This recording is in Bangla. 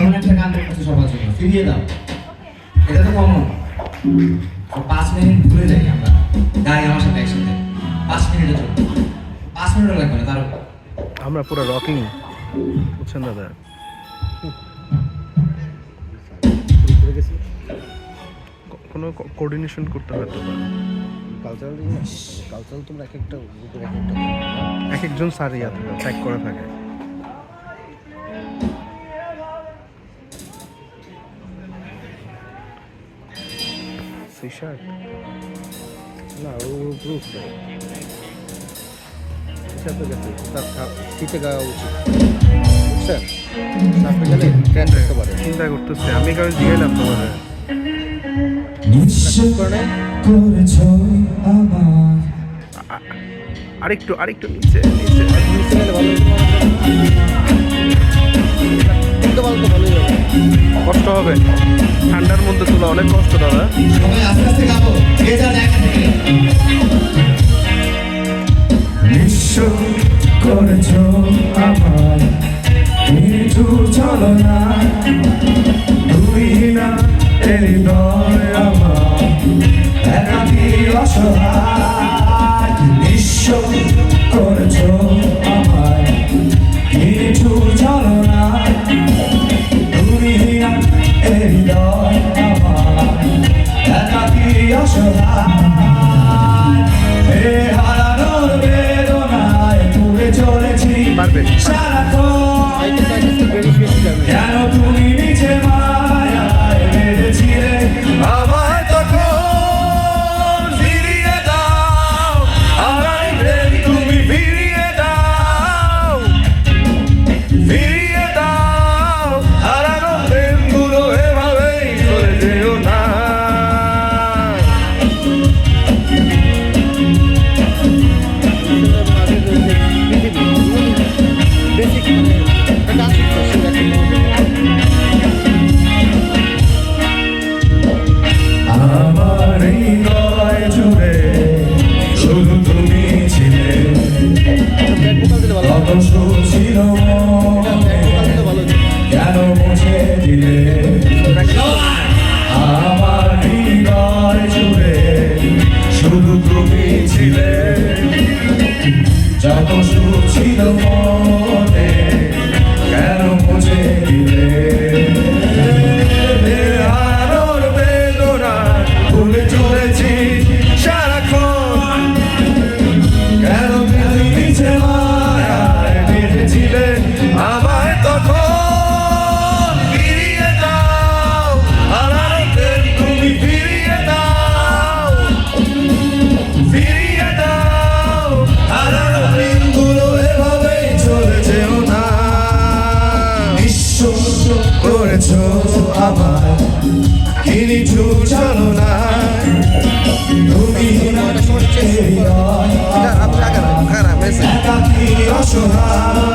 এমন একটা গান করতেছে সবার জন্য, ফিরিয়ে দাও। এটা তো কমন। 5 মিনিট ভুলে যাই আমরা, গাই আমার সাথে একসাথে 5 মিনিটের জন্য। 5 মিনিটও লাগবে না, তারও আমরা পুরো রকিং, বুঝছেন দাদা? কোনো কোঅর্ডিনেশন করতে হয়তো বা কালচারাল তোমরা এক একটা গ্রুপের এক একজন স্যার ইয়াতে ট্র্যাক করে থাকে। ফিশার না, ও গ্রুপ নেই। ফিশার তো গেছে, তার শীতে গাওয়া উচিত, বুঝছেন? আপনি গেলে ট্র্যাক করতে পারে। চিন্তা করতেছে আমি, কারণ জিগাইলাম তোমাদের আরেকটু আরেকটু নিচে নিচে নিচে গেলে ভালো কিন্তু ভালো তো ভালোই হবে। কষ্ট হবে, ঠান্ডার মধ্যে তোলা অনেক কষ্ট দাদা। সবাই আস্তে আস্তে গাবো, যে যা দেখা থেকে। নিঃস্ব করেছো আমার মৃত্যু চলো না, তুমি না হৃদয় আমার একাকী অসহায়। নিঃস্ব করেছো আমার মৃত্যু চলো না, তুমি না হৃদয় আমার একাকী অসহায়। হে হারানোর বেদনায় পুড়ে চলেছি সারাক্ষণ, কেন তুমি নিচে মায়ায় বেঁধেছিলে আমার তখন। ফিরিয়ে দাও আমায় প্রেম, তুমি ফিরিয়ে দাও, ফিরিয়ে দাও হারানো প্রেমগুলো, এভাবেই চলে যেও না। আমার হৃদয় জুড়ে শুধু তুমি ছিলে, কত সুখ ছিল মনে, কেন মুছে দিলে। আমার হৃদয় জুড়ে শুধু তুমি ছিলে, যত সুখ ছিল মনে, কেন মুছে দিলে। হারানোর বেদনা ভুলে চলেছি সারাক্ষণ, কেন তুমি নিচে মায়ায় বেঁধেছিলে আমায় তখন। ফিরিয়ে দাও হারানো প্রেম, তুমি ফিরিয়ে দাও, ফিরিয়ে দাও হারানো দিনগুলো, এভাবেই চলে যেও না। নিঃস্ব করেছো আমার কিছু চলো না, তুমি একাকী অসহায়।